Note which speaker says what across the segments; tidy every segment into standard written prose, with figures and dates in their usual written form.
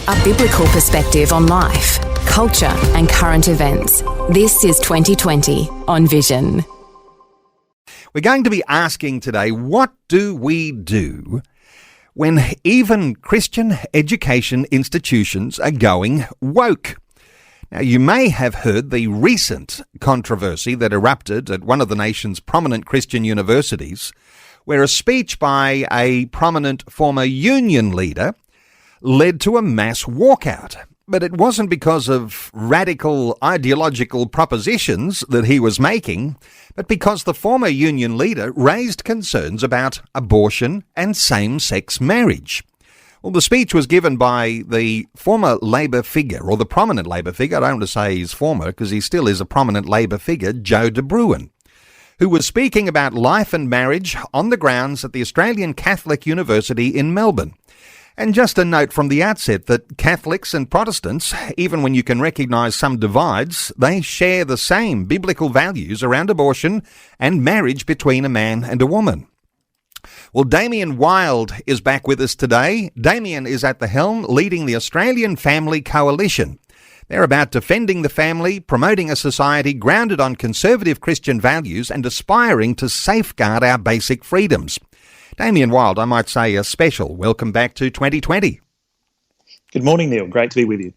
Speaker 1: A biblical perspective on life, culture and current events. This is 2020 on Vision.
Speaker 2: We're going to be asking today, what do we do when even Christian education institutions are going woke? Now, you may have heard the recent controversy that erupted at one of the nation's prominent Christian universities, where a speech by a prominent former union leader led to a mass walkout. But it wasn't because of radical ideological propositions that he was making, but because the former union leader raised concerns about abortion and same-sex marriage. Well, the speech was given by the former Labor figure, or the prominent Labor figure, I don't want to say he's former because he still is a prominent Labor figure, Joe de Bruin, who was speaking about life and marriage on the grounds at the Australian Catholic University in Melbourne. And just a note from the outset that Catholics and Protestants, even when you can recognise some divides, they share the same biblical values around abortion and marriage between a man and a woman. Well, Damien Wyld is back with us today. Damien is at the helm leading the Australian Family Coalition. They're about defending the family, promoting a society grounded on conservative Christian values and aspiring to safeguard our basic freedoms. Damien Wyld, I might say a special welcome back to 2020.
Speaker 3: Good morning, Neil. Great to be with you.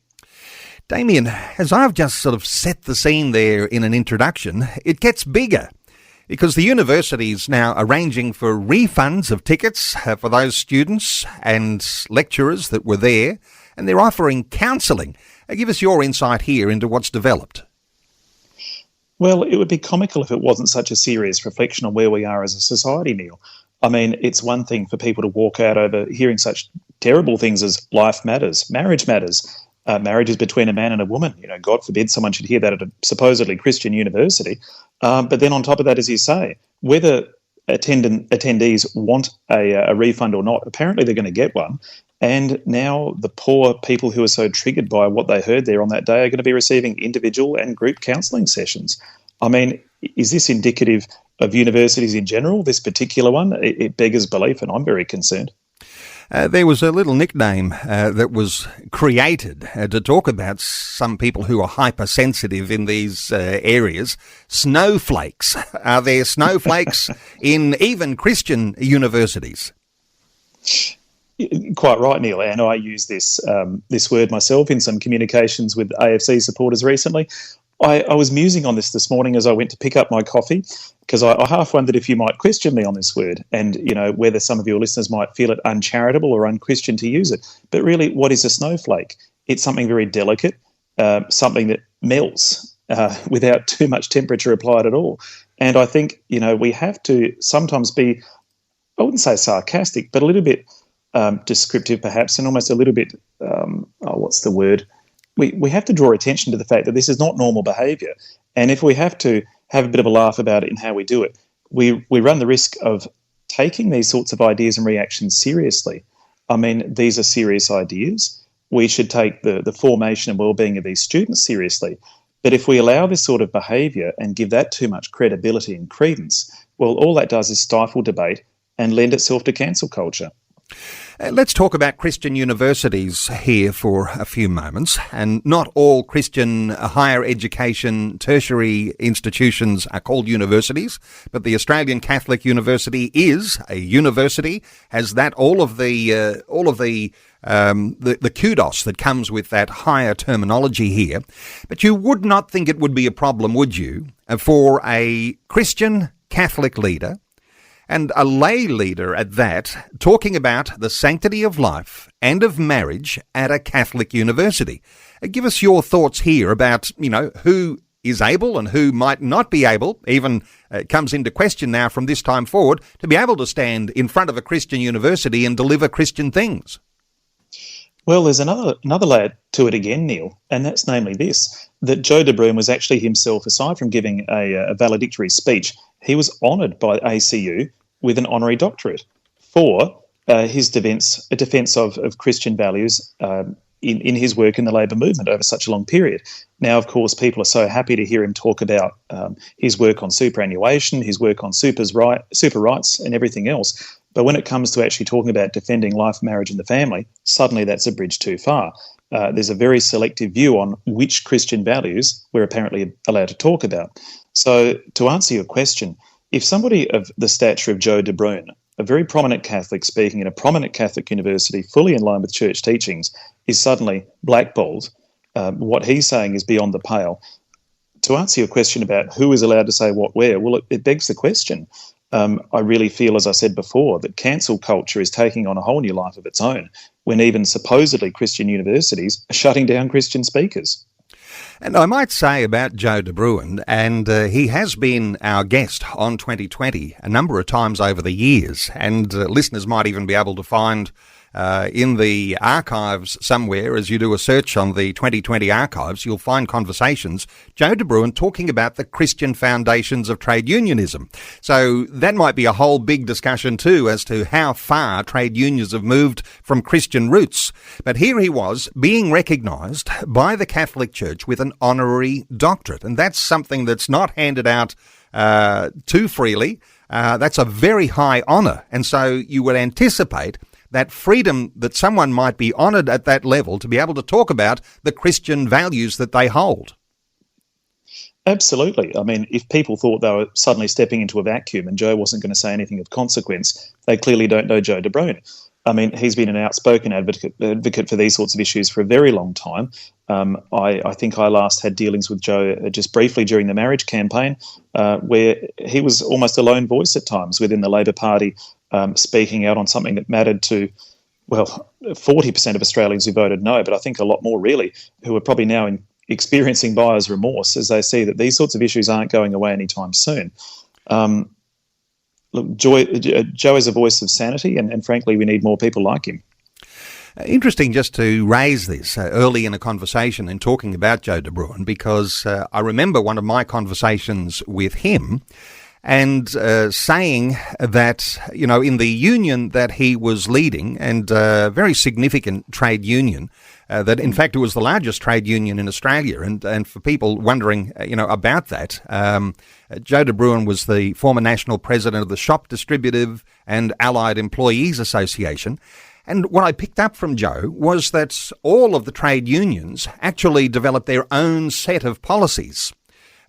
Speaker 2: Damien, as I've just sort of set the scene there in an introduction, it gets bigger because the university is now arranging for refunds of tickets for those students and lecturers that were there, and they're offering counselling. Give us your insight here into what's developed.
Speaker 3: Well, it would be comical if it wasn't such a serious reflection on where we are as a society, Neil. I mean, it's one thing for people to walk out over hearing such terrible things as life matters, marriage matters. Marriage is between a man and a woman. You know, God forbid someone should hear that at a supposedly Christian university. But then on top of that, as you say, whether attendees want a refund or not, apparently they're going to get one. And now the poor people who are so triggered by what they heard there on that day are going to be receiving individual and group counselling sessions. I mean, is this indicative of universities in general, this particular one? It beggars belief, and I'm very concerned.
Speaker 2: There was a little nickname that was created to talk about some people who are hypersensitive in these areas, snowflakes. Are there snowflakes in even Christian universities?
Speaker 3: Quite right, Neil, and I use this word myself in some communications with AFC supporters recently. I was musing on this morning as I went to pick up my coffee, because I half wondered if you might question me on this word and, you know, whether some of your listeners might feel it uncharitable or unchristian to use it. But really, what is a snowflake? It's something very delicate, something that melts without too much temperature applied at all. And I think, you know, we have to sometimes be, I wouldn't say sarcastic, but a little bit descriptive perhaps, and almost a little bit, what's the word? We have to draw attention to the fact that this is not normal behaviour. And if we have to have a bit of a laugh about it in how we do it, we run the risk of taking these sorts of ideas and reactions seriously. I mean, these are serious ideas. We should take the formation and well-being of these students seriously. But if we allow this sort of behaviour and give that too much credibility and credence, well, all that does is stifle debate and lend itself to cancel culture.
Speaker 2: Let's talk about Christian universities here for a few moments. And not all Christian higher education tertiary institutions are called universities, but the Australian Catholic University is a university, has that all of the kudos that comes with that higher terminology here. But you would not think it would be a problem, would you, for a Christian Catholic leader and a lay leader at that, talking about the sanctity of life and of marriage at a Catholic university? Give us your thoughts here about, you know, who is able and who might not be able, even comes into question now from this time forward, to be able to stand in front of a Christian university and deliver Christian things.
Speaker 3: Well, there's another layer to it again, Neil, and that's namely this, that Joe de Bruin was actually himself, aside from giving a valedictory speech, he was honoured by ACU with an honorary doctorate for his defence of Christian values in his work in the labour movement over such a long period. Now, of course, people are so happy to hear him talk about his work on superannuation, his work on super rights and everything else. But when it comes to actually talking about defending life, marriage and the family, suddenly that's a bridge too far. there's a very selective view on which Christian values we're apparently allowed to talk about. So to answer your question, if somebody of the stature of Joe De Bruyn, a very prominent Catholic speaking in a prominent Catholic university, fully in line with church teachings, is suddenly blackballed, what he's saying is beyond the pale. To answer your question about who is allowed to say what where, well, it begs the question. I really feel, as I said before, that cancel culture is taking on a whole new life of its own when even supposedly Christian universities are shutting down Christian speakers.
Speaker 2: And I might say about Joe De Bruyn, and he has been our guest on 2020 a number of times over the years, and listeners might even be able to find in the archives somewhere, as you do a search on the 2020 archives, you'll find conversations, Joe De Bruyn talking about the Christian foundations of trade unionism. So that might be a whole big discussion too as to how far trade unions have moved from Christian roots. But here he was being recognised by the Catholic Church with an honorary doctorate, and that's something that's not handed out too freely. That's a very high honour, and so you would anticipate that freedom that someone might be honoured at that level to be able to talk about the Christian values that they hold.
Speaker 3: Absolutely. I mean, if people thought they were suddenly stepping into a vacuum and Joe wasn't going to say anything of consequence, they clearly don't know Joe De Bruyn. I mean, he's been an outspoken advocate for these sorts of issues for a very long time. I think I last had dealings with Joe just briefly during the marriage campaign, where he was almost a lone voice at times within the Labor Party, speaking out on something that mattered to, well, 40% of Australians who voted no, but I think a lot more really, who are probably now experiencing buyer's remorse as they see that these sorts of issues aren't going away anytime soon. Look, Joe is a voice of sanity, and frankly, we need more people like him.
Speaker 2: Interesting just to raise this early in a conversation in talking about Joe De Bruyn, because I remember one of my conversations with him and saying that, you know, in the union that he was leading, and a very significant trade union, that in fact it was the largest trade union in Australia, and for people wondering, about that, Joe De Bruyn was the former national president of the Shop Distributive and Allied Employees Association. And what I picked up from Joe was that all of the trade unions actually developed their own set of policies.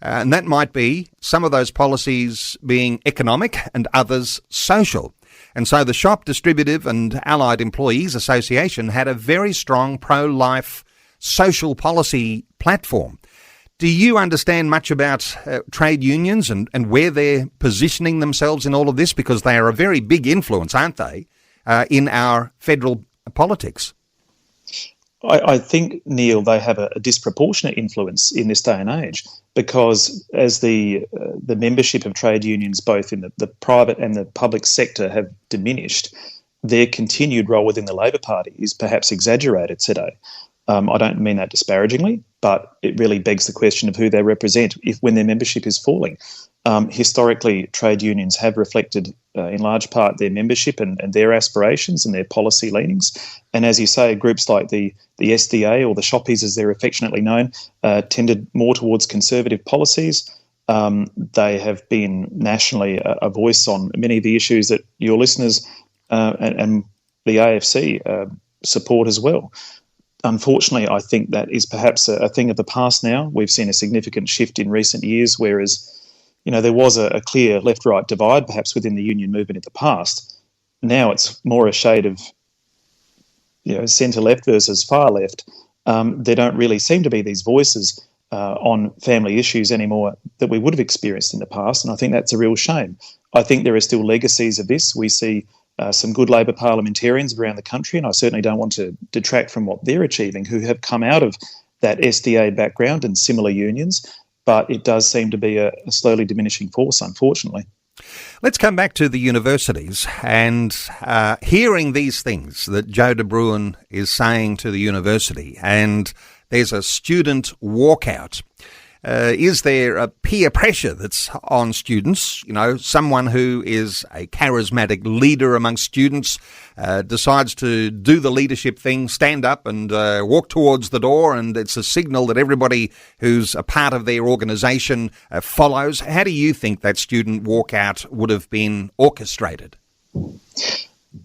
Speaker 2: And that might be some of those policies being economic and others social. And so the Shop Distributive and Allied Employees Association had a very strong pro-life social policy platform. Do you understand much about trade unions and where they're positioning themselves in all of this? Because they are a very big influence, aren't they, in our federal politics?
Speaker 3: I think, Neil, they have a disproportionate influence in this day and age, because as the membership of trade unions, both in the private and the public sector, have diminished, their continued role within the Labor Party is perhaps exaggerated today. I don't mean that disparagingly, but it really begs the question of who they represent when their membership is falling. Historically, trade unions have reflected in large part their membership and their aspirations and their policy leanings. And as you say, groups like the SDA, or the Shoppies as they're affectionately known, tended more towards conservative policies. They have been nationally a voice on many of the issues that your listeners and the AFC support as well. Unfortunately, I think that is perhaps a thing of the past now. We've seen a significant shift in recent years, whereas there was a clear left-right divide perhaps within the union movement in the past. Now it's more a shade of centre-left versus far-left. There don't really seem to be these voices on family issues anymore that we would have experienced in the past, and I think that's a real shame. I think there are still legacies of this. We see some good Labor parliamentarians around the country, and I certainly don't want to detract from what they're achieving, who have come out of that SDA background and similar unions, but it does seem to be a slowly diminishing force, unfortunately.
Speaker 2: Let's come back to the universities and hearing these things that Joe De Bruyn is saying to the university, and there's a student walkout. Is there a peer pressure that's on students? Someone who is a charismatic leader among students decides to do the leadership thing, stand up and walk towards the door, and it's a signal that everybody who's a part of their organisation follows. How do you think that student walkout would have been orchestrated?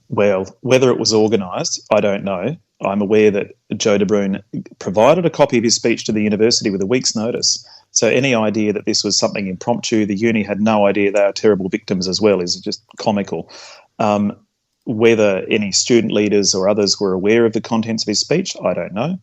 Speaker 3: Well, whether it was organised, I don't know. I'm aware that Joe de Bruyn provided a copy of his speech to the university with a week's notice. So any idea that this was something impromptu, the uni had no idea they are terrible victims as well, is just comical. Whether any student leaders or others were aware of the contents of his speech, I don't know.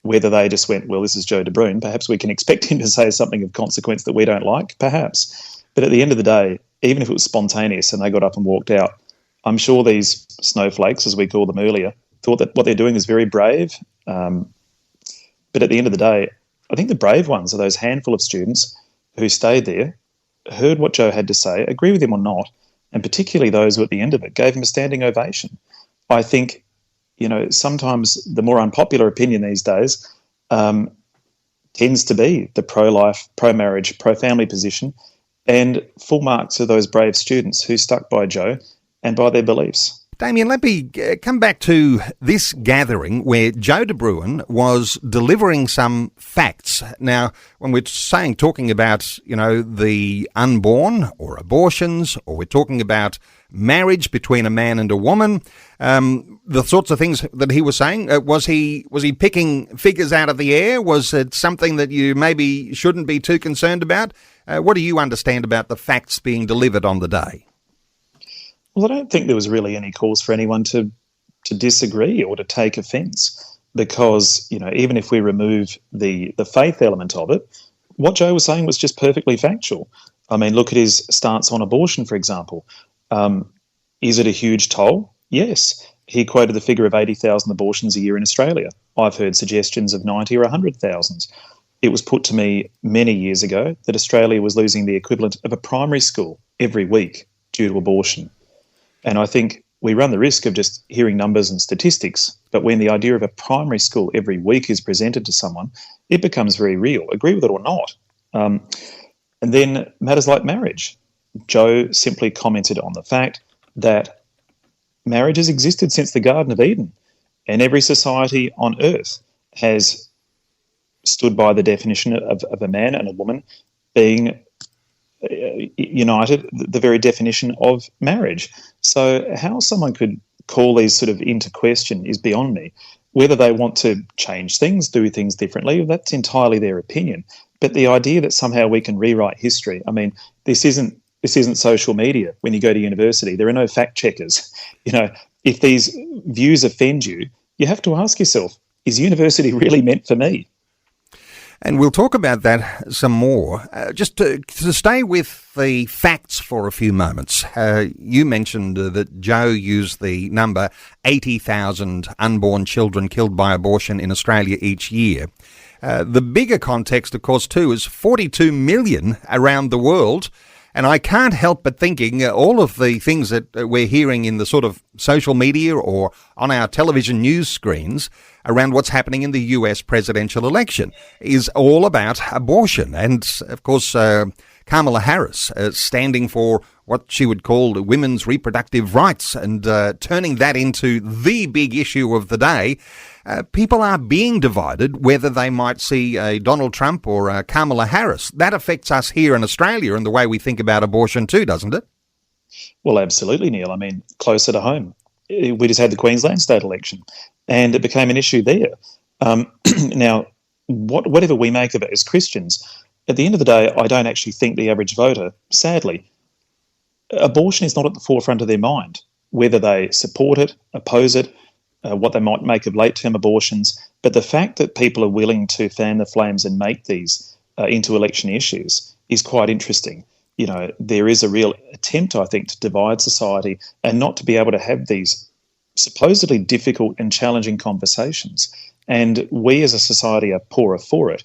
Speaker 3: Whether they just went, well, this is Joe de Bruyn, perhaps we can expect him to say something of consequence that we don't like, perhaps. But at the end of the day, even if it was spontaneous and they got up and walked out, I'm sure these snowflakes, as we called them earlier, thought that what they're doing is very brave. But at the end of the day, I think the brave ones are those handful of students who stayed there, heard what Joe had to say, agree with him or not, and particularly those who at the end of it gave him a standing ovation. I think, sometimes the more unpopular opinion these days tends to be the pro-life, pro-marriage, pro-family position, and full marks of those brave students who stuck by Joe and by their beliefs.
Speaker 2: Damien, let me come back to this gathering where Joe de Bruyn was delivering some facts. Now, when we're talking about, the unborn or abortions, or we're talking about marriage between a man and a woman, the sorts of things that he was saying, was he picking figures out of the air? Was it something that you maybe shouldn't be too concerned about? What do you understand about the facts being delivered on the day?
Speaker 3: Well, I don't think there was really any cause for anyone to disagree or to take offence, because, even if we remove the faith element of it, what Joe was saying was just perfectly factual. I mean, look at his stance on abortion, for example. Is it a huge toll? Yes. He quoted the figure of 80,000 abortions a year in Australia. I've heard suggestions of 90 or 100,000. It was put to me many years ago that Australia was losing the equivalent of a primary school every week due to abortion. And I think we run the risk of just hearing numbers and statistics, but when the idea of a primary school every week is presented to someone, it becomes very real, agree with it or not. And then matters like marriage. Joe simply commented on the fact that marriage has existed since the Garden of Eden, and every society on earth has stood by the definition of a man and a woman being united, the very definition of marriage. So how someone could call these sort of into question is beyond me. Whether they want to change things, do things differently, that's entirely their opinion. But the idea that somehow we can rewrite history, I mean, this isn't social media. When you go to university, there are no fact checkers. If these views offend you, you have to ask yourself, is university really meant for me?
Speaker 2: And we'll talk about that some more. Just to stay with the facts for a few moments, you mentioned that Joe used the number 80,000 unborn children killed by abortion in Australia each year. The bigger context, of course, too, is 42 million around the world. And I can't help but thinking all of the things that we're hearing in the sort of social media or on our television news screens around what's happening in the US presidential election is all about abortion. And, of course, Kamala Harris standing for what she would call women's reproductive rights and turning that into the big issue of the day. People are being divided whether they might see a Donald Trump or a Kamala Harris. That affects us here in Australia and the way we think about abortion too, doesn't it?
Speaker 3: Well, absolutely, Neil. I mean, closer to home. We just had the Queensland state election and it became an issue there. Now, whatever we make of it as Christians, at the end of the day, I don't actually think the average voter, sadly, abortion is not at the forefront of their mind, whether they support it, oppose it, what they might make of late-term abortions. But the fact that people are willing to fan the flames and make these into election issues is quite interesting. There is a real attempt, I think, to divide society and not to be able to have these supposedly difficult and challenging conversations. And we as a society are poorer for it.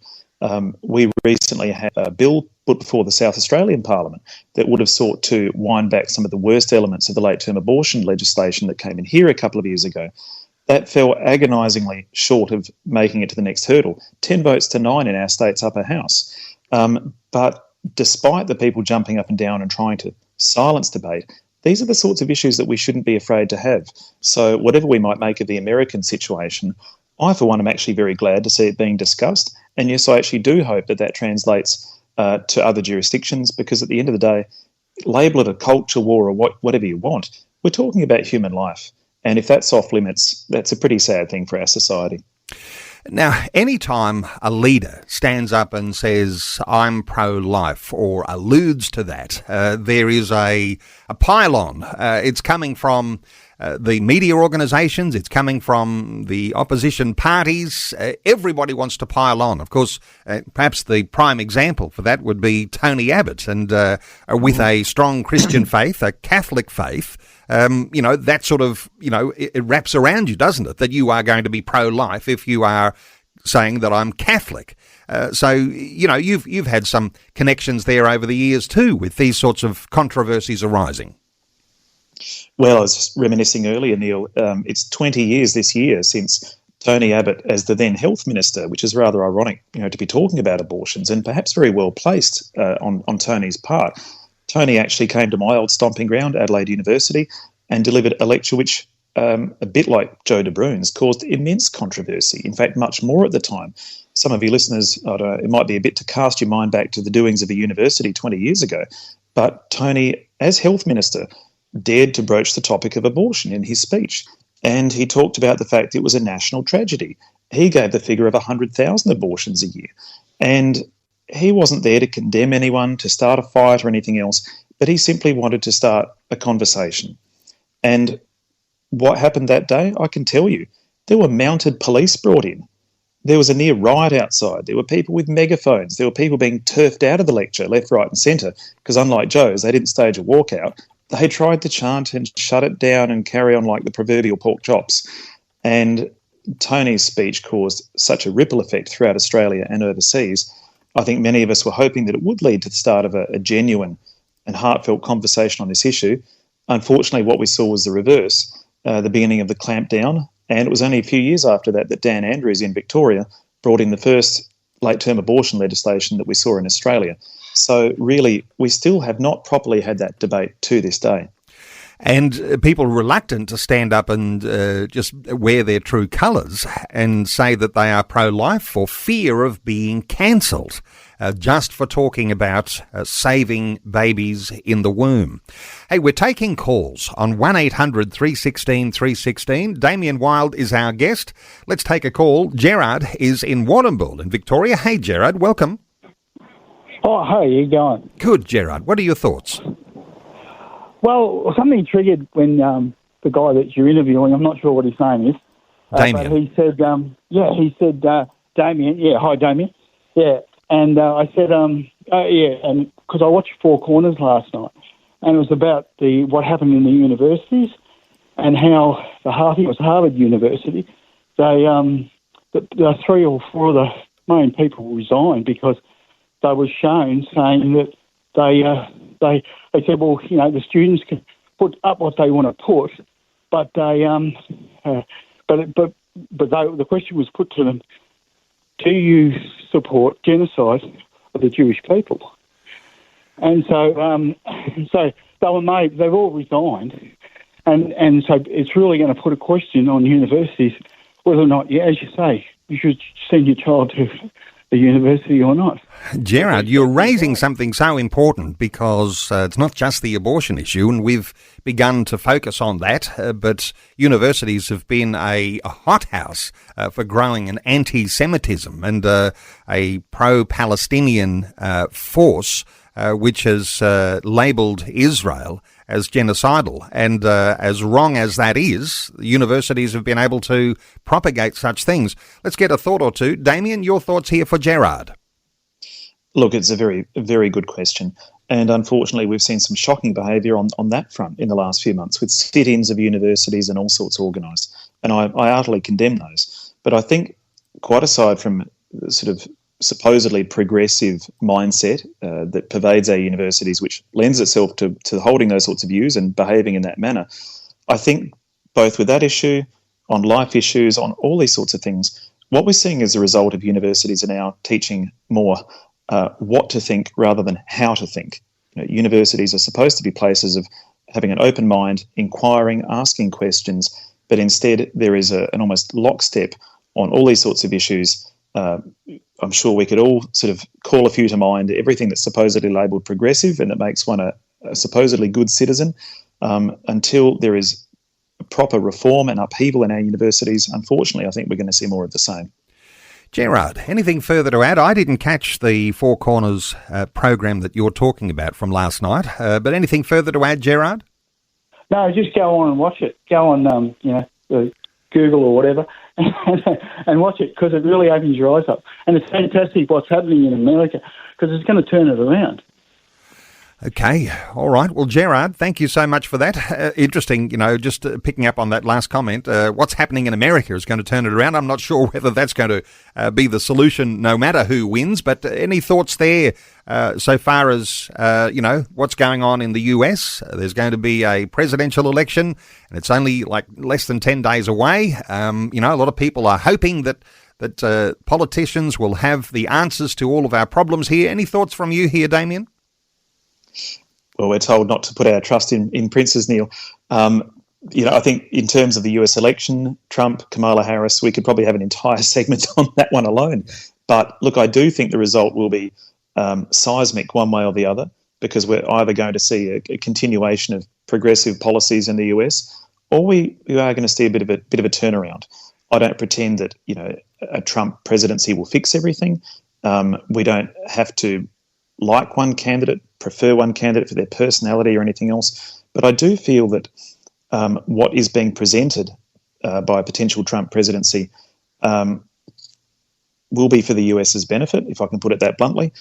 Speaker 3: We recently had a bill put before the South Australian Parliament that would have sought to wind back some of the worst elements of the late-term abortion legislation that came in here a couple of years ago. That fell agonisingly short of making it to the next hurdle, 10 votes to 9 in our state's upper house. But despite the people jumping up and down and trying to silence debate, these are the sorts of issues that we shouldn't be afraid to have. So whatever we might make of the American situation, I, for one, am actually very glad to see it being discussed. And yes, I actually do hope that translates to other jurisdictions, because at the end of the day, label it a culture war or whatever you want, we're talking about human life. And if that's off limits, that's a pretty sad thing for our society.
Speaker 2: Now, anytime a leader stands up and says, I'm pro-life, or alludes to that, there is a pile-on. It's coming from the media organisations, it's coming from the opposition parties. Everybody wants to pile on. Of course, perhaps the prime example for that would be Tony Abbott, and with a strong Christian faith, a Catholic faith. That sort of, it wraps around you, doesn't it? That you are going to be pro-life if you are saying that I'm Catholic. You've had some connections there over the years too with these sorts of controversies arising.
Speaker 3: Well, I was just reminiscing earlier, Neil, it's 20 years this year since Tony Abbott, as the then health minister, which is rather ironic, to be talking about abortions, and perhaps very well placed on Tony's part. Tony actually came to my old stomping ground, Adelaide University, and delivered a lecture which, a bit like Joe de Bruyn's, caused immense controversy. In fact, much more at the time. Some of your listeners, it might be a bit to cast your mind back to the doings of a university 20 years ago, but Tony, as health minister, dared to broach the topic of abortion in his speech. And he talked about the fact it was a national tragedy. He gave the figure of 100,000 abortions a year. And he wasn't there to condemn anyone, to start a fight or anything else, but he simply wanted to start a conversation. And what happened that day, I can tell you. There were mounted police brought in. There was a near riot outside. There were people with megaphones. There were people being turfed out of the lecture, left, right and centre, because unlike Joe's, they didn't stage a walkout. They tried to chant and shut it down and carry on like the proverbial pork chops. And Tony's speech caused such a ripple effect throughout Australia and overseas. I think many of us were hoping that it would lead to the start of a genuine and heartfelt conversation on this issue. Unfortunately, what we saw was the reverse, the beginning of the clampdown. And it was only a few years after that that Dan Andrews in Victoria brought in the first late-term abortion legislation that we saw in Australia. So really, we still have not properly had that debate to this day.
Speaker 2: And people reluctant to stand up and just wear their true colours and say that they are pro-life for fear of being cancelled, just for talking about saving babies in the womb. Hey, we're taking calls on 1800 316 316. Damien Wyld is our guest. Let's take a call. Gerard is in Warrnambool in Victoria. Hey, Gerard, welcome.
Speaker 4: Oh, how are you going?
Speaker 2: Good, Gerard. What are your thoughts?
Speaker 4: Well, something triggered when the guy that you're interviewing, I'm not sure what his name is.
Speaker 2: Damien.
Speaker 4: But he said, Damien. Yeah, hi, Damien. Yeah, and I said, and because I watched Four Corners last night, and it was about what happened in the universities and how I think it was Harvard University, the 3 or 4 of the main people resigned because they were shown saying that they said, well, the students can put up what they want to put, but the question was put to them: do you support genocide of the Jewish people? And so they were made. They've all resigned, and so it's really going to put a question on universities whether or not, as you say, you should send your child to the university or not.
Speaker 2: Gerard, you're raising something so important because it's not just the abortion issue, and we've begun to focus on that, but universities have been a hothouse for growing an anti-Semitism and a pro-Palestinian force which has labelled Israel as genocidal. And as wrong as that is, universities have been able to propagate such things. Let's get a thought or two. Damien, your thoughts here for Gerard.
Speaker 3: Look, it's a very, very good question. And unfortunately, we've seen some shocking behaviour on that front in the last few months with sit-ins of universities and all sorts organised. And I utterly condemn those. But I think, quite aside from the sort of supposedly progressive mindset that pervades our universities, which lends itself to holding those sorts of views and behaving in that manner, I think both with that issue, on life issues, on all these sorts of things, what we're seeing as a result of universities are now teaching more what to think rather than how to think. Universities are supposed to be places of having an open mind, inquiring, asking questions, but instead there is an almost lockstep on all these sorts of issues. I'm sure we could all sort of call a few to mind, everything that's supposedly labelled progressive and that makes one a supposedly good citizen, until there is proper reform and upheaval in our universities, unfortunately, I think we're going to see more of the same.
Speaker 2: Gerard, anything further to add? I didn't catch the Four Corners program that you're talking about from last night, but anything further to add, Gerard?
Speaker 4: No, just go on and watch it. Go on, Google or whatever, and watch it, because it really opens your eyes up. And it's fantastic what's happening in America, because it's going to turn it around.
Speaker 2: Okay, all right. Well, Gerard, thank you so much for that. Interesting, just picking up on that last comment, what's happening in America is going to turn it around. I'm not sure whether that's going to be the solution no matter who wins, but any thoughts there so far as, what's going on in the US? There's going to be a presidential election, and it's only like less than 10 days away. A lot of people are hoping that politicians will have the answers to all of our problems here. Any thoughts from you here, Damien?
Speaker 3: Well, we're told not to put our trust in princes, Neil. I think in terms of the US election, Trump, Kamala Harris, we could probably have an entire segment on that one alone. But look, I do think the result will be seismic one way or the other, because we're either going to see a continuation of progressive policies in the US, or we are going to see a bit of a turnaround. I don't pretend that a Trump presidency will fix everything. We don't have to like one candidate, prefer one candidate for their personality or anything else. But I do feel that what is being presented by a potential Trump presidency will be for the US's benefit, if I can put it that bluntly.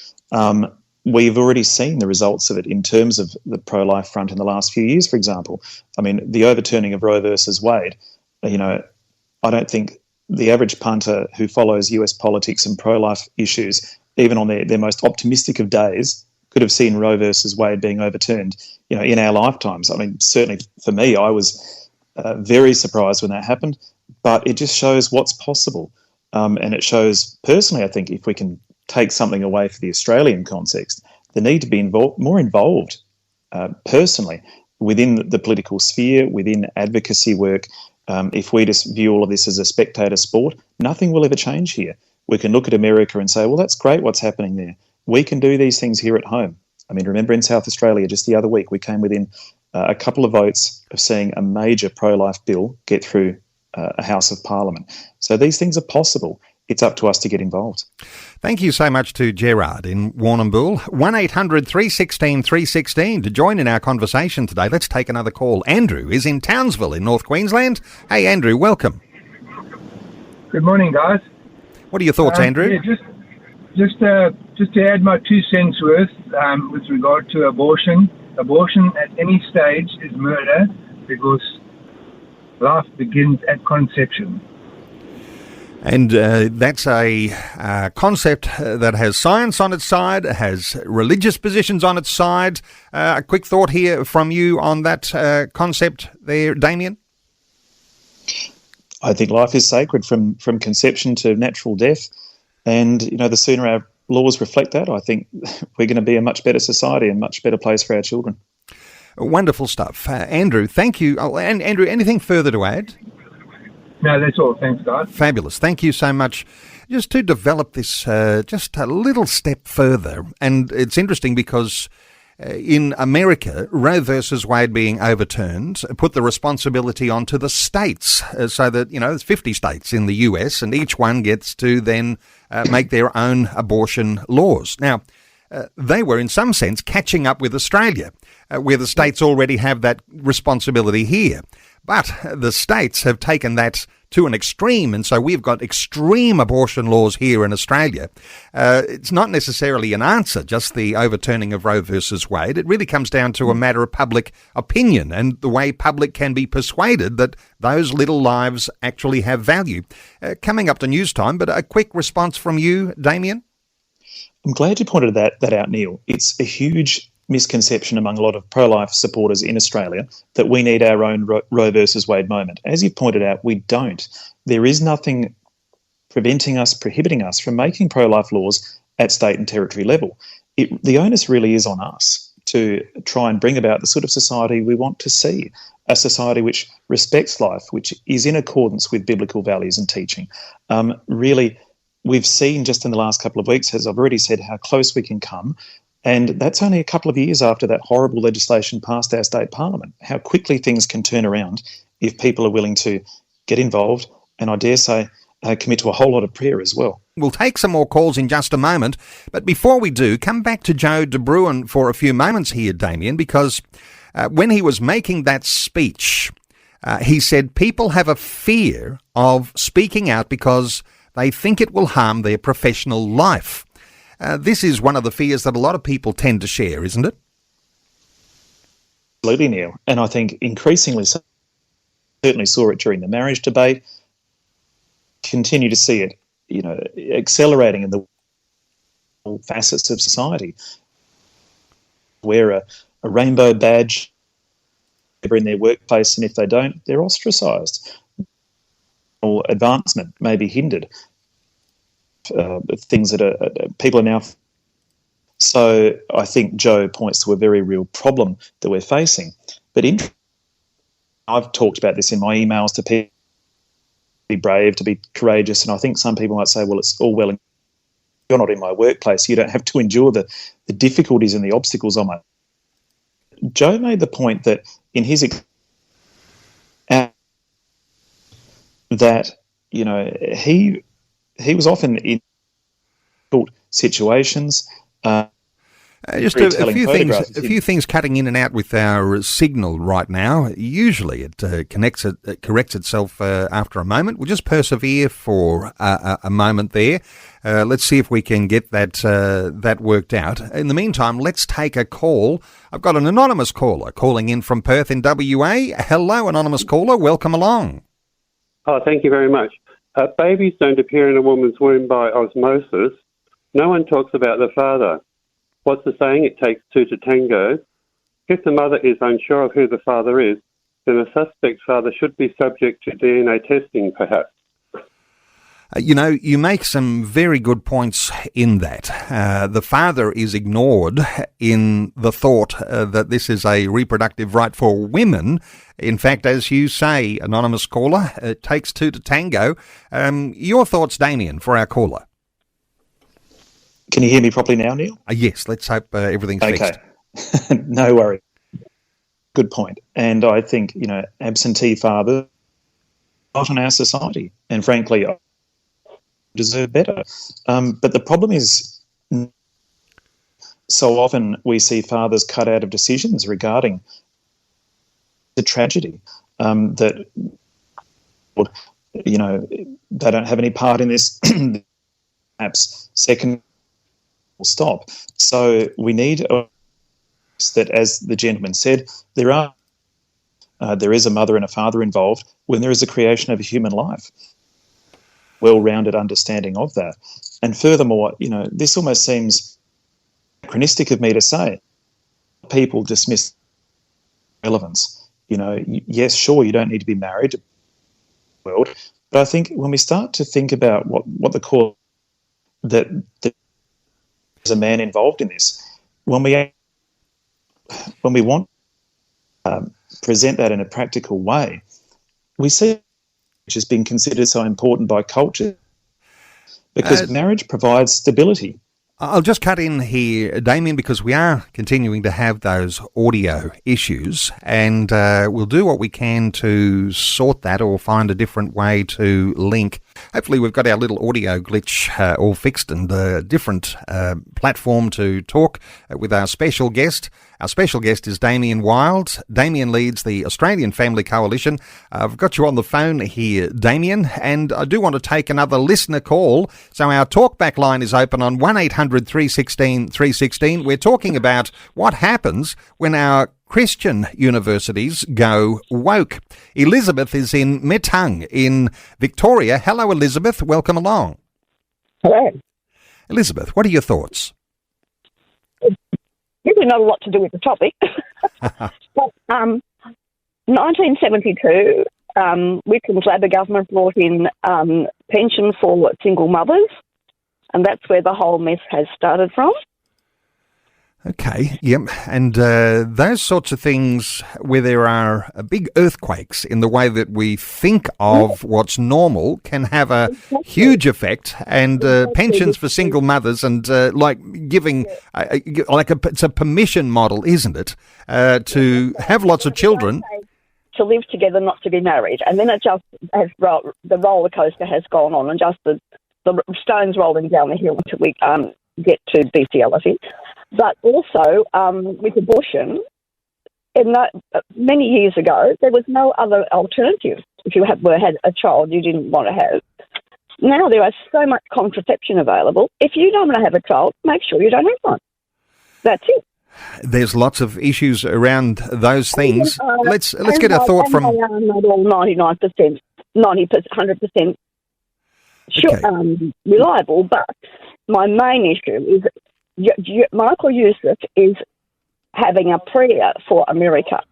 Speaker 3: We've already seen the results of it in terms of the pro-life front in the last few years, for example. I mean, the overturning of Roe versus Wade, I don't think the average punter who follows US politics and pro-life issues, even on their most optimistic of days, could have seen Roe versus Wade being overturned, in our lifetimes. I mean, certainly for me, I was very surprised when that happened, but it just shows what's possible. And it shows, personally, I think, if we can take something away for the Australian context, the need to be more involved personally within the political sphere, within advocacy work. If we just view all of this as a spectator sport, nothing will ever change here. We can look at America and say, well, that's great what's happening there. We can do these things here at home. I mean, remember in South Australia just the other week, we came within a couple of votes of seeing a major pro-life bill get through a House of Parliament. So these things are possible. It's up to us to get involved.
Speaker 2: Thank you so much to Gerard in Warrnambool. 1-800-316-316 to join in our conversation today. Let's take another call. Andrew is in Townsville in North Queensland. Hey, Andrew, welcome.
Speaker 5: Good morning, guys.
Speaker 2: What are your thoughts, Andrew?
Speaker 5: Yeah, just to add my 2 cents worth with regard to abortion. Abortion at any stage is murder, because life begins at conception.
Speaker 2: And that's a concept that has science on its side, has religious positions on its side. A quick thought here from you on that concept there, Damien?
Speaker 3: I think life is sacred from conception to natural death. And, the sooner our laws reflect that, I think we're going to be a much better society, a much better place for our children.
Speaker 2: Wonderful stuff. Andrew, thank you. Oh, and Andrew, anything further to add?
Speaker 5: No, that's all. Thanks, guys.
Speaker 2: Fabulous. Thank you so much. Just to develop this just a little step further. And it's interesting because in America, Roe versus Wade being overturned put the responsibility onto the states, so that, there's 50 states in the US and each one gets to then make their own abortion laws. Now, they were in some sense catching up with Australia, where the states already have that responsibility here. But the states have taken that to an extreme, and so we've got extreme abortion laws here in Australia. It's not necessarily an answer, just the overturning of Roe versus Wade. It really comes down to a matter of public opinion and the way public can be persuaded that those little lives actually have value. Coming up to news time, but a quick response from you, Damien?
Speaker 3: I'm glad you pointed that out, Neil. It's a huge misconception among a lot of pro-life supporters in Australia that we need our own Roe versus Wade moment. As you pointed out, we don't. There is nothing prohibiting us from making pro-life laws at state and territory level. The onus really is on us to try and bring about the sort of society we want to see, a society which respects life, which is in accordance with biblical values and teaching. Really, we've seen just in the last couple of weeks, as I've already said, how close we can come. And that's only a couple of years after that horrible legislation passed our state parliament, how quickly things can turn around if people are willing to get involved and, I dare say, commit to a whole lot of prayer as well.
Speaker 2: We'll take some more calls in just a moment, but before we do, come back to Joe de Bruin for a few moments here, Damien, because when he was making that speech, he said people have a fear of speaking out because they think it will harm their professional life. This is one of the fears that a lot of people tend to share, isn't it?
Speaker 3: Absolutely, Neil. And I think increasingly so, certainly saw it during the marriage debate, continue to see it, accelerating in the facets of society. Wear a rainbow badge in their workplace, and if they don't, they're ostracised. Or advancement may be hindered. Things that people are now. So I think Joe points to a very real problem that we're facing. But I've talked about this in my emails to people. Be brave, to be courageous, and I think some people might say, well, it's all well and you're not in my workplace, you don't have to endure the difficulties and the obstacles on my. Joe made the point that in his that he was often in difficult situations.
Speaker 2: Just a few things cutting in and out with our signal right now. Usually it corrects itself after a moment. We'll just persevere for a moment there. Let's see if we can get that worked out. In the meantime, let's take a call. I've got an anonymous caller calling in from Perth in WA. Hello, anonymous caller. Welcome along.
Speaker 6: Oh, thank you very much. Babies don't appear in a woman's womb by osmosis. No one talks about the father. What's the saying? It takes two to tango. If the mother is unsure of who the father is, then a suspect father should be subject to DNA testing, perhaps.
Speaker 2: You make some very good points in that. The father is ignored in the thought that this is a reproductive right for women. In fact, as you say, anonymous caller, it takes two to tango. Your thoughts, Damien, for our caller?
Speaker 3: Can you hear me properly now, Neil?
Speaker 2: Yes, let's hope everything's fixed.
Speaker 3: Okay, no worry. Good point. And I think, absentee fathers not in our society, and frankly, deserve better. But the problem is, so often we see fathers cut out of decisions regarding the tragedy that, they don't have any part in this. Perhaps second. Stop. So we need that, as the gentleman said, there is a mother and a father involved when there is a creation of a human life. Well-rounded understanding of that. And furthermore, this almost seems anachronistic of me to say. People dismiss relevance. Yes, sure, you don't need to be married to the world, but I think when we start to think about what the core that there's a man involved in this, when we want to present that in a practical way, we see which has been considered so important by culture because marriage provides stability.
Speaker 2: I'll just cut in here, Damien, because we are continuing to have those audio issues, and we'll do what we can to sort that or find a different way to link. Hopefully we've got our little audio glitch all fixed and a different platform to talk with our special guest. Our special guest is Damien Wyld. Damien leads the Australian Family Coalition. I've got you on the phone here, Damien, and I do want to take another listener call. So our talkback line is open on 1-800-316-316. We're talking about what happens when our Christian universities go woke. Elizabeth is in Metung in Victoria. Hello, Elizabeth. Welcome along.
Speaker 7: Hello.
Speaker 2: Elizabeth, what are your thoughts?
Speaker 7: Really not a lot to do with the topic. But 1972, Whitlam's Labor government brought in pension for single mothers, and that's where the whole mess has started from.
Speaker 2: Okay, yep. And those sorts of things where there are big earthquakes in the way that we think of what's normal can have a huge effect. And pensions for single mothers and giving, it's a permission model, isn't it, to have lots of children.
Speaker 7: to live together, not to be married. And then it just has the roller coaster has gone on, and just the stones rolling down the hill until we get to bestiality. But also with abortion, many years ago, there was no other alternative. If you had a child you didn't want to have. Now there is so much contraception available. If you don't want to have a child, make sure you don't have one. That's it.
Speaker 2: There's lots of issues around those things. Let's get a thought from...
Speaker 7: Not all 99%, 100% reliable, but my main issue is Michael Youssef is having a prayer for America.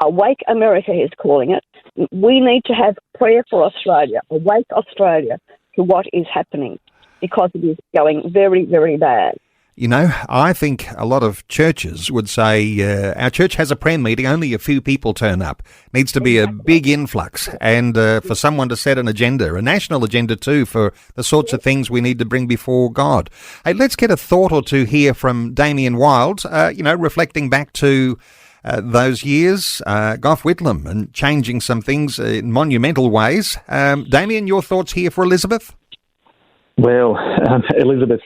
Speaker 7: Awake America, he's calling it. We need to have prayer for Australia, awake Australia to what is happening, because it is going very, very bad.
Speaker 2: You know, I think a lot of churches would say, our church has a prayer meeting, only a few people turn up. Needs to be a big influx, and for someone to set an agenda, a national agenda too, for the sorts of things we need to bring before God. Hey, let's get a thought or two here from Damien Wyld, reflecting back to those years, Gough Whitlam, and changing some things in monumental ways. Damien, your thoughts here for Elizabeth?
Speaker 3: Well, Elizabeth's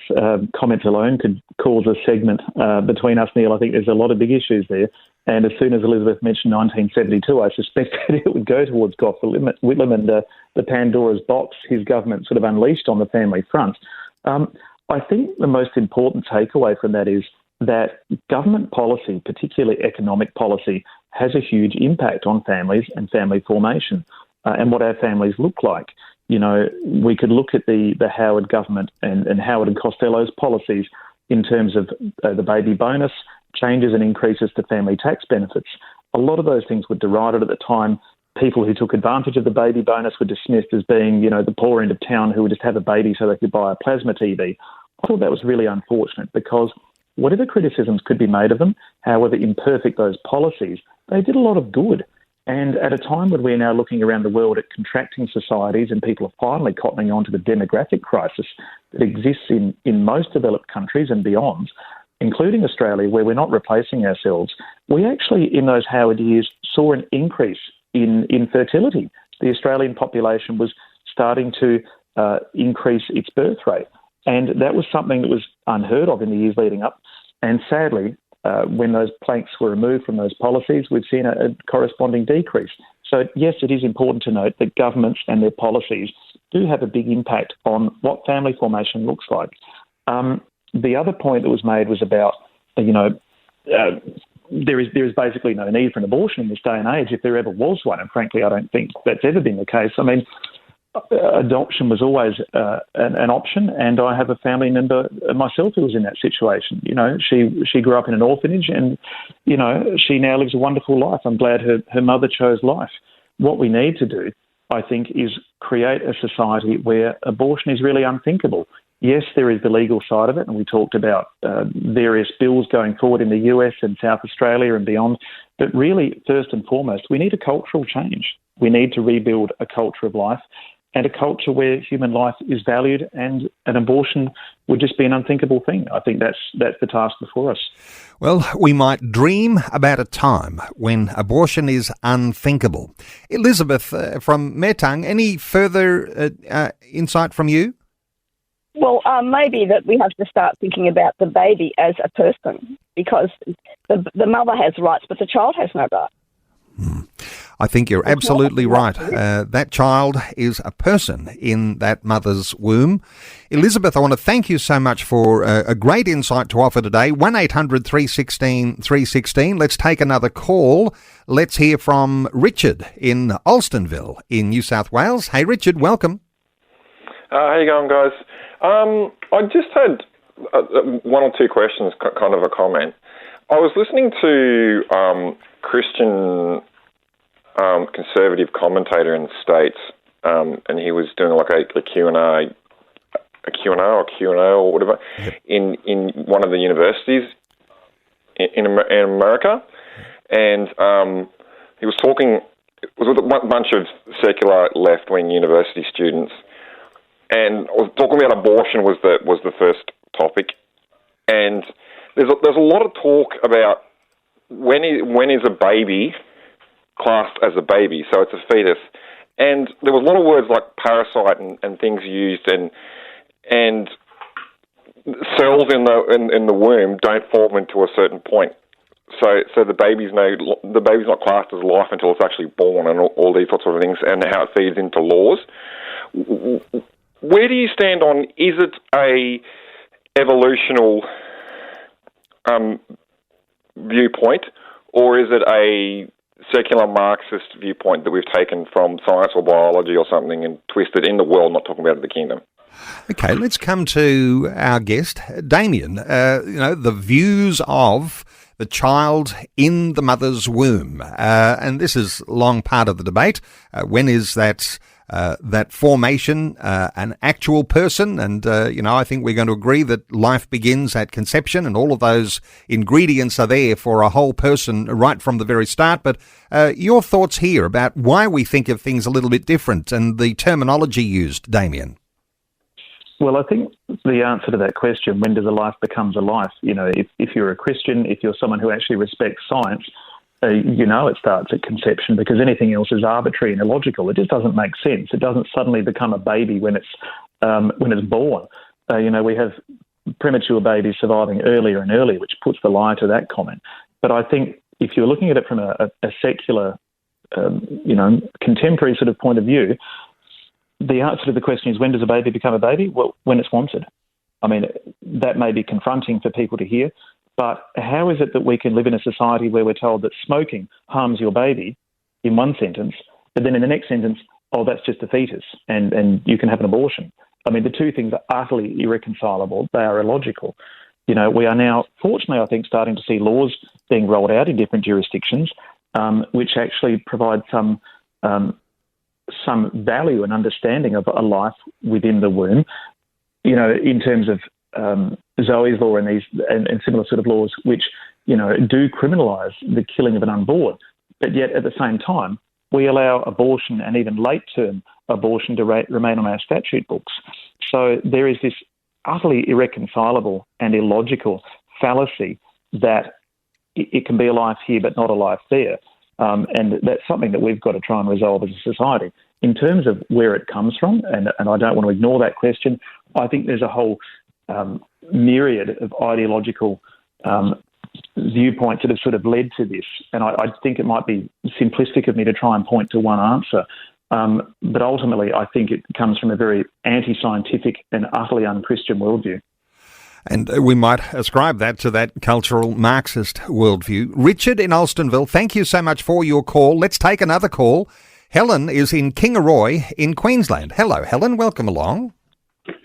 Speaker 3: comments alone could cause a segment between us, Neil. I think there's a lot of big issues there. And as soon as Elizabeth mentioned 1972, I suspect that it would go towards Gough Whitlam and the Pandora's box his government sort of unleashed on the family front. I think the most important takeaway from that is that government policy, particularly economic policy, has a huge impact on families and family formation and what our families look like. You know, we could look at the Howard government and Howard and Costello's policies in terms of the baby bonus, changes and increases to family tax benefits. A lot of those things were derided at the time. People who took advantage of the baby bonus were dismissed as being, the poor end of town who would just have a baby so they could buy a plasma TV. I thought that was really unfortunate, because whatever criticisms could be made of them, however imperfect those policies, they did a lot of good. And at a time when we're now looking around the world at contracting societies and people are finally cottoning on to the demographic crisis that exists in most developed countries and beyond, including Australia, where we're not replacing ourselves, we actually, in those Howard years, saw an increase in fertility. The Australian population was starting to increase its birth rate. And that was something that was unheard of in the years leading up. And sadly, when those planks were removed from those policies, we've seen a corresponding decrease. So, yes, it is important to note that governments and their policies do have a big impact on what family formation looks like. The other point that was made was about, there is basically no need for an abortion in this day and age, if there ever was one. And frankly, I don't think that's ever been the case. I mean, adoption was always an option, and I have a family member myself who was in that situation. She grew up in an orphanage, and she now lives a wonderful life. I'm glad her mother chose life. What we need to do, I think, is create a society where abortion is really unthinkable. Yes, there is the legal side of it, and we talked about various bills going forward in the US and South Australia and beyond. But really, first and foremost, we need a cultural change. We need to rebuild a culture of life, and a culture where human life is valued, and an abortion would just be an unthinkable thing. I think that's the task before us.
Speaker 2: Well, we might dream about a time when abortion is unthinkable. Elizabeth from Metang, any further insight from you?
Speaker 7: Well, maybe that we have to start thinking about the baby as a person, because the mother has rights, but the child has no rights.
Speaker 2: I think you're absolutely right. That child is a person in that mother's womb. Elizabeth, I want to thank you so much for a great insight to offer today. 1-800-316-316. Let's take another call. Let's hear from Richard in Alstonville in New South Wales. Hey, Richard, welcome.
Speaker 8: How you going, guys? I just had one or two questions, kind of a comment. I was listening to Christian conservative commentator in the States, and he was doing like a Q&A or whatever in one of the universities in America, and he was talking. It was with a bunch of secular left-wing university students, and I was talking about abortion was the first topic, and there's a lot of talk about when is a baby classed as a baby, so it's a fetus. And there was a lot of words like parasite and things used, and cells in the womb don't form until a certain point. So the baby's not classed as life until it's actually born, and all these sorts of things, and how it feeds into laws. Where do you stand on, is it a evolutional viewpoint, or is it a secular Marxist viewpoint that we've taken from science or biology or something and twisted in the world, not talking about the kingdom?
Speaker 2: Okay, let's come to our guest, Damien. The views of the child in the mother's womb. And this is long part of the debate. When is that formation an actual person? And, I think we're going to agree that life begins at conception and all of those ingredients are there for a whole person right from the very start. But your thoughts here about why we think of things a little bit different and the terminology used, Damien?
Speaker 3: Well, I think the answer to that question, when does a life becomes a life? If you're a Christian, if you're someone who actually respects science, it starts at conception, because anything else is arbitrary and illogical. It just doesn't make sense. It doesn't suddenly become a baby when it's born. We have premature babies surviving earlier and earlier, which puts the lie to that comment. But I think if you're looking at it from a secular, contemporary sort of point of view, the answer to the question is, when does a baby become a baby? Well, when it's wanted. I mean, that may be confronting for people to hear, but how is it that we can live in a society where we're told that smoking harms your baby in one sentence, but then in the next sentence, oh, that's just a fetus and you can have an abortion? I mean, the two things are utterly irreconcilable. They are illogical. We are now, fortunately, I think, starting to see laws being rolled out in different jurisdictions, which actually provide some value and understanding of a life within the womb, in terms of Zoe's law and similar sort of laws, which, do criminalise the killing of an unborn. But yet at the same time, we allow abortion and even late-term abortion to remain on our statute books. So there is this utterly irreconcilable and illogical fallacy that it can be a life here but not a life there. And that's something that we've got to try and resolve as a society. In terms of where it comes from, and I don't want to ignore that question, I think there's a whole myriad of ideological viewpoints that have sort of led to this. And I think it might be simplistic of me to try and point to one answer. But ultimately, I think it comes from a very anti-scientific and utterly un-Christian worldview.
Speaker 2: And we might ascribe that to that cultural Marxist worldview. Richard in Alstonville, thank you so much for your call. Let's take another call. Helen is in Kingaroy in Queensland. Hello, Helen. Welcome along.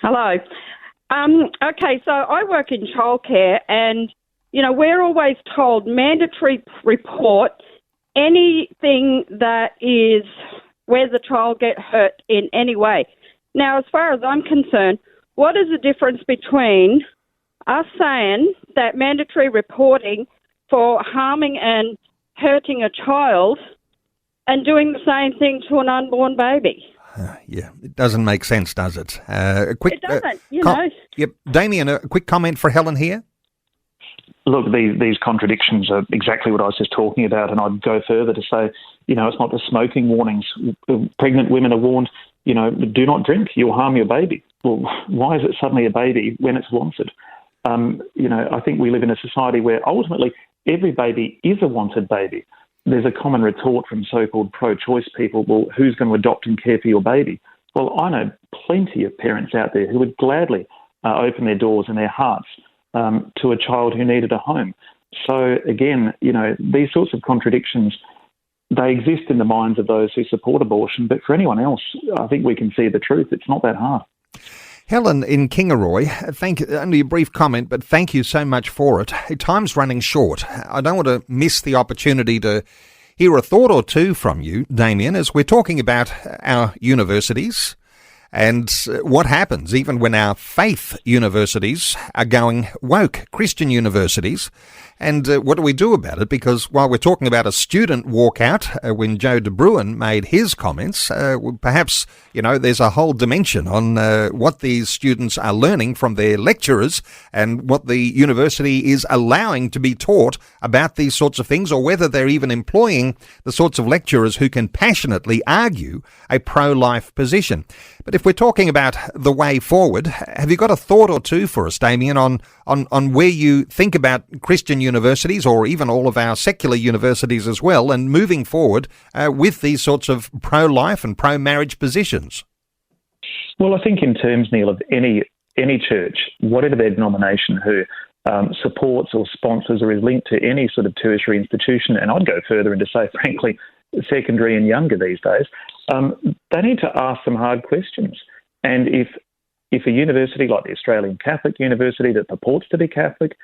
Speaker 9: Hello. Okay, so I work in childcare and, we're always told mandatory report anything that is where the child get hurt in any way. Now, as far as I'm concerned, what is the difference between us saying that mandatory reporting for harming and hurting a child and doing the same thing to an unborn baby?
Speaker 2: It doesn't make sense, does it?
Speaker 9: It doesn't,
Speaker 2: Yep. Damien, a quick comment for Helen here?
Speaker 3: Look, these contradictions are exactly what I was just talking about, and I'd go further to say, it's not just smoking warnings. Pregnant women are warned, do not drink, you'll harm your baby. Well, why is it suddenly a baby when it's wanted? I think we live in a society where ultimately every baby is a wanted baby. There's a common retort from so-called pro-choice people, well, who's going to adopt and care for your baby? Well, I know plenty of parents out there who would gladly open their doors and their hearts to a child who needed a home. So again, these sorts of contradictions, they exist in the minds of those who support abortion, but for anyone else, I think we can see the truth. It's not that hard.
Speaker 2: Helen in Kingaroy, only a brief comment, but thank you so much for it. Time's running short. I don't want to miss the opportunity to hear a thought or two from you, Damien, as we're talking about our universities And what happens even when our faith universities are going woke, Christian universities? And what do we do about it? Because while we're talking about a student walkout, when Joe De Bruin made his comments, perhaps, there's a whole dimension on what these students are learning from their lecturers and what the university is allowing to be taught about these sorts of things, or whether they're even employing the sorts of lecturers who can passionately argue a pro-life position. But if we're talking about the way forward, have you got a thought or two for us, Damien, on where you think about Christian universities, or even all of our secular universities as well, and moving forward with these sorts of pro-life and pro-marriage positions?
Speaker 3: Well, I think in terms, Neil, of any church, whatever their denomination, who supports or sponsors or is linked to any sort of tertiary institution, and I'd go further and to say, frankly, secondary and younger these days, they need to ask some hard questions. And if a university like the Australian Catholic University that purports to be Catholic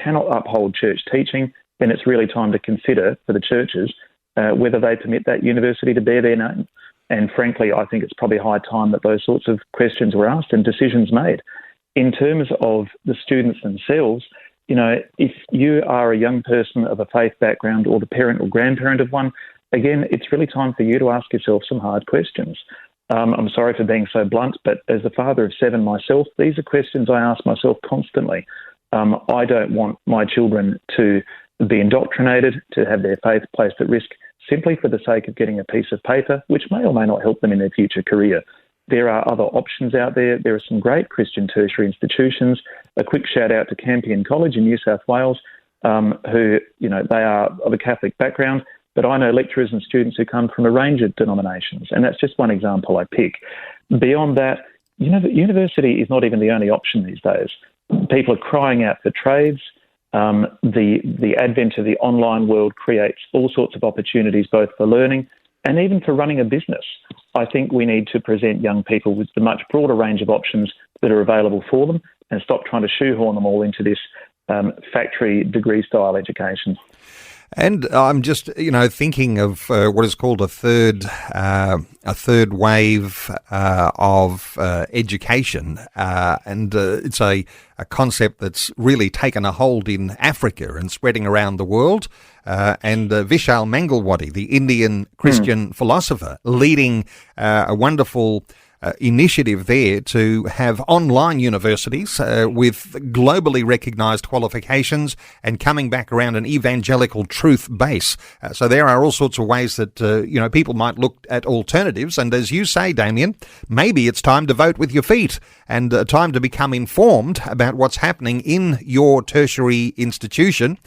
Speaker 3: cannot uphold church teaching, then it's really time to consider for the churches whether they permit that university to bear their name. And frankly, I think it's probably high time that those sorts of questions were asked and decisions made. In terms of the students themselves, if you are a young person of a faith background or the parent or grandparent of one, again, it's really time for you to ask yourself some hard questions. I'm sorry for being so blunt, but as the father of 7 myself, these are questions I ask myself constantly. I don't want my children to be indoctrinated, to have their faith placed at risk simply for the sake of getting a piece of paper, which may or may not help them in their future career. There are other options out there. There are some great Christian tertiary institutions. A quick shout out to Campion College in New South Wales, who, they are of a Catholic background, but I know lecturers and students who come from a range of denominations, and that's just one example I pick. Beyond that, university is not even the only option these days. People are crying out for trades. The advent of the online world creates all sorts of opportunities, both for learning and even for running a business. I think we need to present young people with the much broader range of options that are available for them and stop trying to shoehorn them all into this factory degree-style education.
Speaker 2: And I'm just, thinking of what is called a third wave of education, and it's a concept that's really taken a hold in Africa and spreading around the world. And Vishal Mangalwadi, the Indian Christian philosopher, leading a wonderful initiative there to have online universities with globally recognised qualifications and coming back around an evangelical truth base. So there are all sorts of ways that, people might look at alternatives. And as you say, Damien, maybe it's time to vote with your feet and time to become informed about what's happening in your tertiary institution,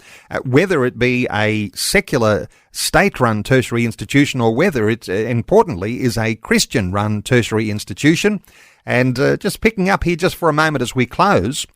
Speaker 2: whether it be a secular state-run tertiary institution or whether it, importantly, is a Christian-run tertiary institution. And just picking up here just for a moment as we close,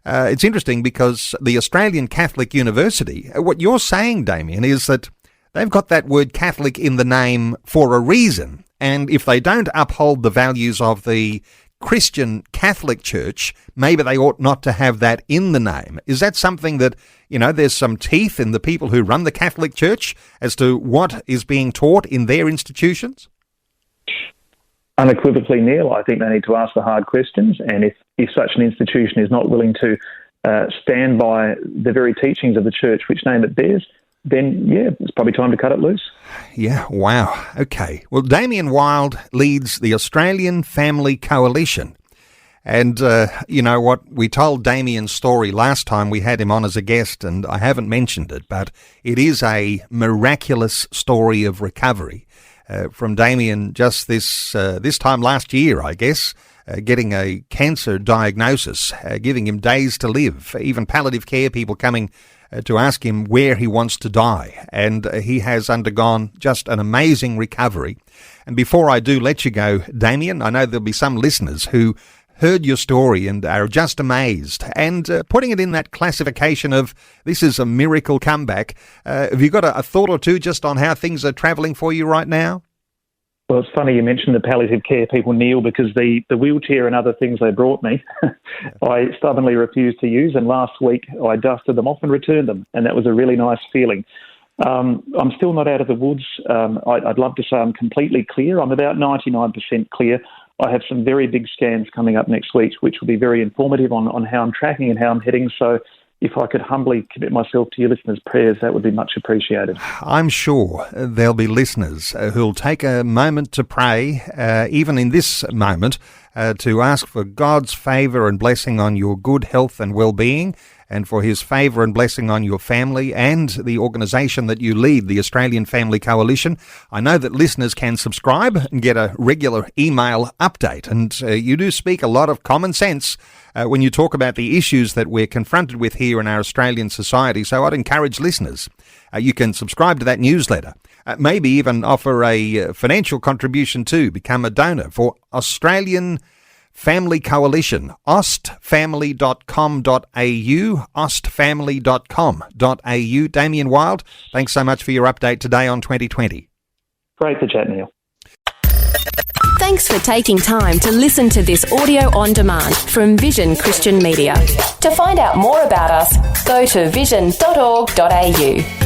Speaker 2: it's interesting because the Australian Catholic University, what you're saying, Damien, is that they've got that word Catholic in the name for a reason. And if they don't uphold the values of the Christian Catholic Church, maybe they ought not to have that in the name. Is that something that, there's some teeth in the people who run the Catholic Church as to what is being taught in their institutions?
Speaker 3: Unequivocally, Neil, I think they need to ask the hard questions. And if such an institution is not willing to stand by the very teachings of the Church which name it bears, then, it's probably time to cut it loose.
Speaker 2: Yeah, wow. Okay. Well, Damien Wyld leads the Australian Family Coalition. And you know what? We told Damien's story last time we had him on as a guest, and I haven't mentioned it, but it is a miraculous story of recovery from Damien just this time last year, I guess, getting a cancer diagnosis, giving him days to live, even palliative care people coming to ask him where he wants to die. And he has undergone just an amazing recovery. And before I do let you go, Damien, I know there'll be some listeners who heard your story and are just amazed. And putting it in that classification of this is a miracle comeback, have you got a thought or two just on how things are travelling for you right now?
Speaker 3: Well, it's funny you mentioned the palliative care people, Neil, because the wheelchair and other things they brought me, I stubbornly refused to use, and last week I dusted them off and returned them, and that was a really nice feeling. I'm still not out of the woods. I'd love to say I'm completely clear. I'm about 99% clear. I have some very big scans coming up next week, which will be very informative on how I'm tracking and how I'm heading. So if I could humbly commit myself to your listeners' prayers, that would be much appreciated.
Speaker 2: I'm sure there'll be listeners who'll take a moment to pray, even in this moment, to ask for God's favour and blessing on your good health and well-being, and for his favour and blessing on your family and the organisation that you lead, the Australian Family Coalition. I know that listeners can subscribe and get a regular email update, and you do speak a lot of common sense when you talk about the issues that we're confronted with here in our Australian society, so I'd encourage listeners. You can subscribe to that newsletter, maybe even offer a financial contribution too, become a donor for Australian Family Coalition, ostfamily.com.au, ostfamily.com.au. Damien Wyld, thanks so much for your update today on 2020.
Speaker 3: Great to chat, Neil.
Speaker 1: Thanks for taking time to listen to this audio on demand from Vision Christian Media. To find out more about us, go to vision.org.au.